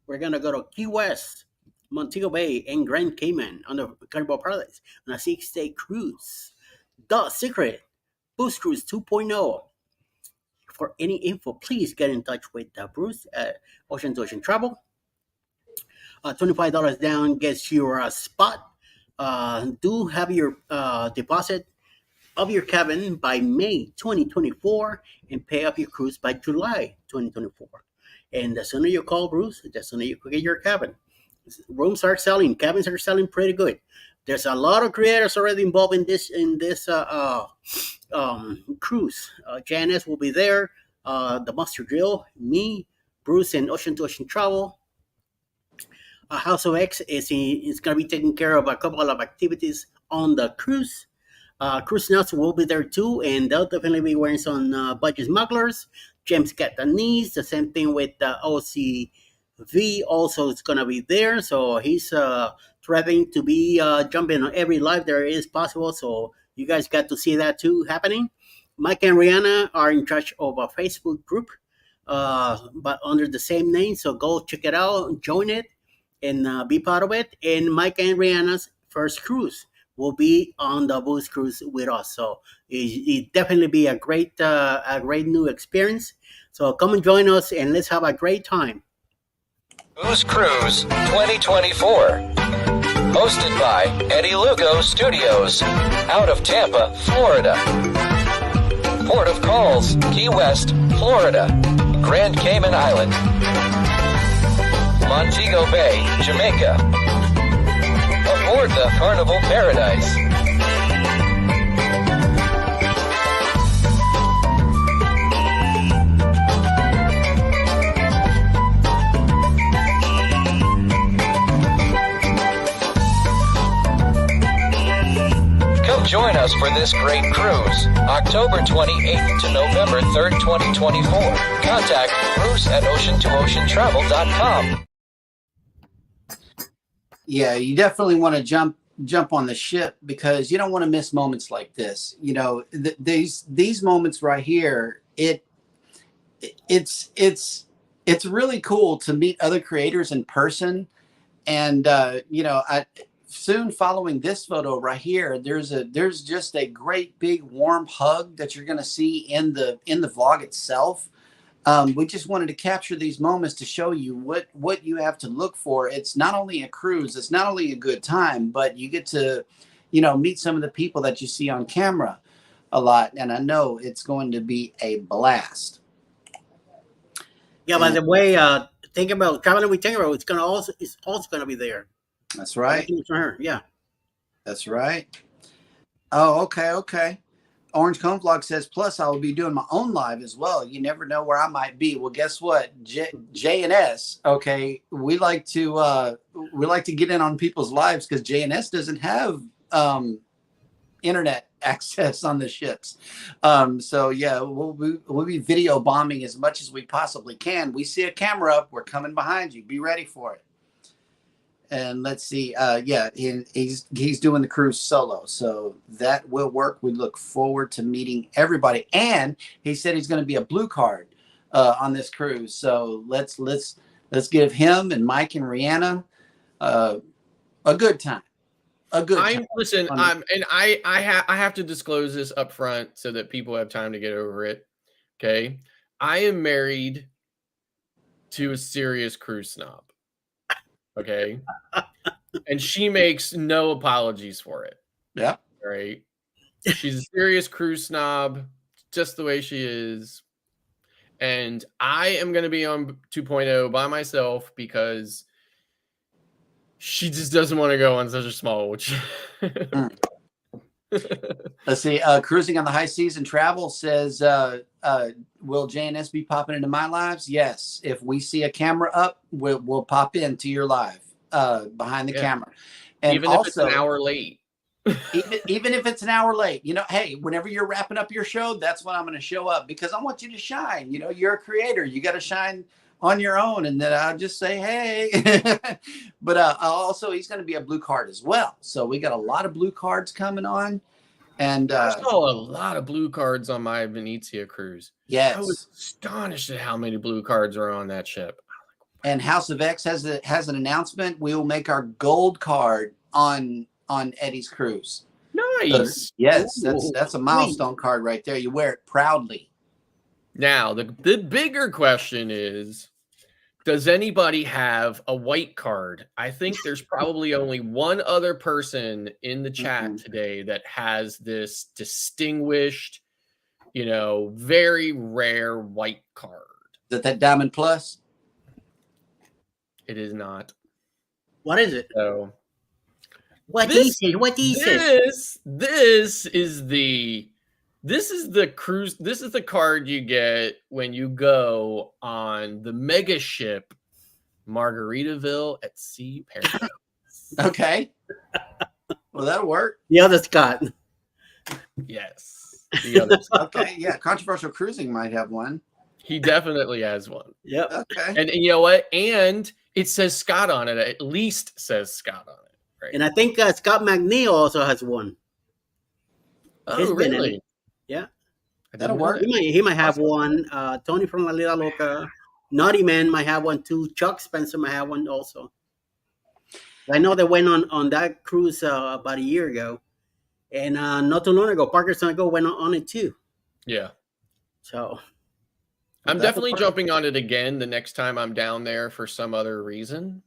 We're going to go to Key West, Montego Bay, and Grand Cayman on the Cannibal Paradise on a 6-day cruise. The Secret Boost Cruise 2.0. For any info, please get in touch with Bruce at Ocean to Ocean Travel. $25 down gets your spot. Do have your deposit of your cabin by May 2024 and pay up your cruise by July 2024. And the sooner you call Bruce, the sooner you can get your cabin. Rooms are selling, cabins are selling pretty good. There's a lot of creators already involved in this cruise. J&S will be there. the Master Drill, me, Bruce, and Ocean to Ocean Travel. House of X is going to be taking care of a couple of activities on the cruise. Cruise Nuts will be there too, and they'll definitely be wearing some budget smugglers. James got the knees. The same thing with OCV. Also, is going to be there, so he's striving to be jumping on every live there is possible. So you guys got to see that too happening. Mike and Rihanna are in charge of a Facebook group, but under the same name. So go check it out, join it, and be part of it. And Mike and Rihanna's first cruise will be on the Booze Cruise with us. So it definitely be a great new experience. So come and join us and let's have a great time. Booze Cruise 2024. Hosted by Eddie Lugo Studios. Out of Tampa, Florida. Port of Calls, Key West, Florida. Grand Cayman Island. Montego Bay, Jamaica. Aboard the Carnival Paradise. Come join us for this great cruise, October 28th to November 3rd, 2024. Contact Bruce at ocean2oceantravel.com. Yeah, you definitely want to jump on the ship because you don't want to miss moments like this. You know, these moments right here. It's really cool to meet other creators in person, and soon following this photo right here, there's just a great big warm hug that you're going to see in the vlog itself. We just wanted to capture these moments to show you what you have to look for. It's not only a cruise, it's not only a good time, but you get to, meet some of the people that you see on camera a lot. And I know it's going to be a blast. Yeah, by the way, think about traveling with Tango. It's also gonna be there. That's right. For her, yeah. That's right. Oh, okay. Orange Cone Vlog says, plus I will be doing my own live as well. You never know where I might be. Well, guess what? J&S, okay, we like to get in on people's lives because J&S doesn't have internet access on the ships. So yeah, we'll be video bombing as much as we possibly can. We see a camera up, we're coming behind you. Be ready for it. And let's see, he's doing the cruise solo, so that will work. We look forward to meeting everybody, and he said he's going to be a blue card on this cruise. So let's give him and Mike and Rihanna a good time. I have to disclose this up front so that people have time to get over it. Okay, I am married to a serious cruise snob. Okay. And she makes no apologies for it. Yeah. Right. She's a serious cruise snob, just the way she is. And I am going to be on 2.0 by myself because she just doesn't want to go on such a small ship. Let's see. Cruising on the High Seas and Travel says, will J&S be popping into my lives? Yes. If we see a camera up, we'll pop into your live behind the camera. And even if it's an hour late. even if it's an hour late, hey, whenever you're wrapping up your show, that's when I'm going to show up because I want you to shine. You're a creator. You got to shine on your own. And then I'll just say, hey. But also, he's going to be a blue card as well. So we got a lot of blue cards coming on. And I saw a lot of blue cards on my Venezia cruise. Yes. I was astonished at how many blue cards are on that ship. And House of X has an announcement. We will make our gold card on Eddie's cruise. Nice. Yes, that's a milestone card right there. You wear it proudly. Now, the bigger question is, does anybody have a white card? I think there's probably only one other person in the chat today that has this distinguished, very rare white card. Is that Diamond Plus? It is not. What is it? So, what do you say? This is the This is the cruise. This is the card you get when you go on the mega ship Margaritaville at Sea Paradise. Okay. Well, that'll work. The other Scott. Yes. The other Okay. Yeah. Controversial Cruising might have one. He definitely has one. Yep. Okay. And you know what? And it says Scott on it. At least says Scott on it. Right. And I think Scott McNeil also has one. He's Oh, been in really? it. Yeah. That'll work. He might have one. Tony from La Lila Loca. Naughty Man might have one too. Chuck Spencer might have one also. I know they went on that cruise about a year ago. And not too long ago, Parker Sonigo went on it too. Yeah. So I'm definitely jumping on it again the next time I'm down there for some other reason.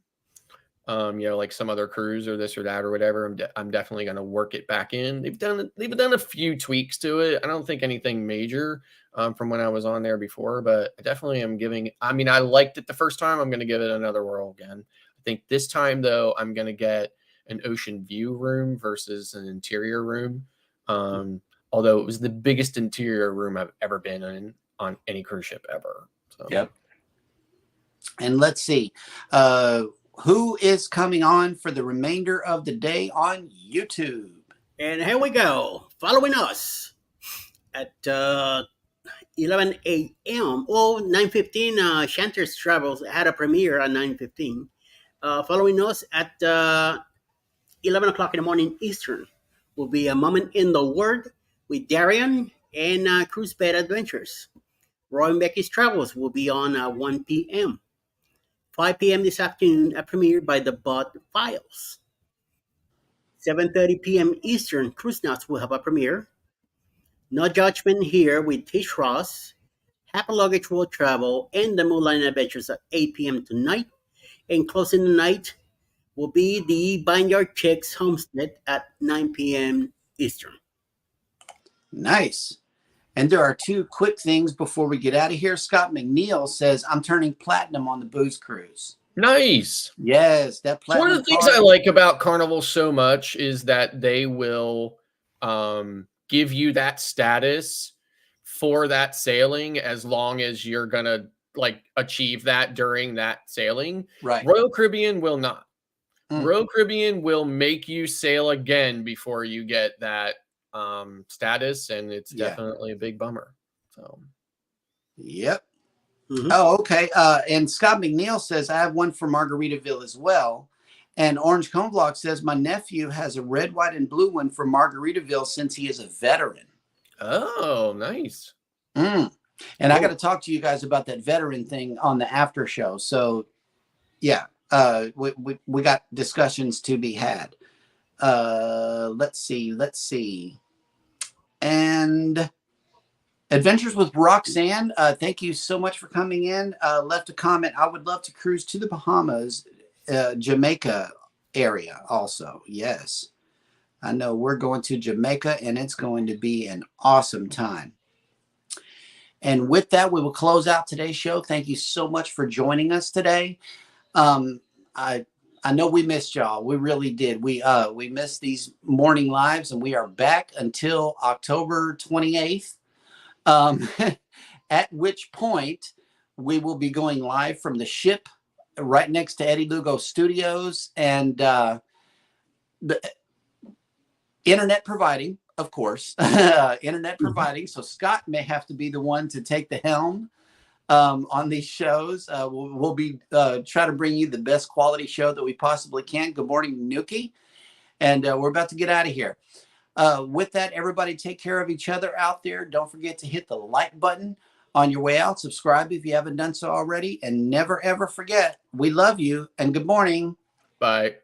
Like some other cruise or this or that or whatever. I'm definitely going to work it back in. They've done a few tweaks to it. I don't think anything major from when I was on there before, but I definitely am giving. I mean, I liked it the first time. I'm going to give it another whirl again. I think this time though, I'm going to get an ocean view room versus an interior room. Although it was the biggest interior room I've ever been in on any cruise ship ever. So. Yep. And let's see. Who is coming on for the remainder of the day on YouTube? And here we go. Following us at 11 a.m. Oh, 9:15. Shanter's Travels had a premiere at 9:15. Following us at 11 o'clock in the morning Eastern will be A Moment in the Word with Darian and Cruise Bed Adventures. Roy and Becky's Travels will be on 1 p.m. 5 p.m. this afternoon, a premiere by the Bot Files. 7:30 p.m. Eastern, Cruise Nuts will have a premiere. No Judgment Here with Tish Ross. Happy Luggage will travel and the Moonlight Adventures at 8 p.m. tonight. And closing the night will be the Vineyard Chicks Homestead at 9 p.m. Eastern. Nice. And there are two quick things before we get out of here. Scott McNeil says, I'm turning platinum on the booze cruise. Nice. Yes, that platinum. One of the things I like about Carnival so much is that they will give you that status for that sailing as long as you're going to like achieve that during that sailing. Right. Royal Caribbean will not. Royal Caribbean will make you sail again before you get that status, and it's definitely a big bummer. So yep. Oh, okay. And Scott McNeil says I have one for Margaritaville as well. And Orange Cone Vlog says my nephew has a red, white, and blue one for Margaritaville since he is a veteran. Oh, nice. And I got to talk to you guys about that veteran thing on the after show. So yeah, we got discussions to be had. Let's see. And Adventures with Roxanne, thank you so much for coming in. Left a comment. I would love to cruise to the Bahamas, Jamaica area also. Yes. I know we're going to Jamaica and it's going to be an awesome time. And with that, we will close out today's show. Thank you so much for joining us today. I know we missed y'all. We really did. We missed these morning lives, and we are back until October 28th, at which point we will be going live from the ship right next to Eddie Lugo Studios, and the internet providing, of course, internet providing. So Scott may have to be the one to take the helm on these shows. We'll be try to bring you the best quality show that we possibly can. Good morning, Nuki. And we're about to get out of here. With that, everybody take care of each other out there. Don't forget to hit the like button on your way out. Subscribe if you haven't done so already. And never, ever forget, we love you and good morning. Bye.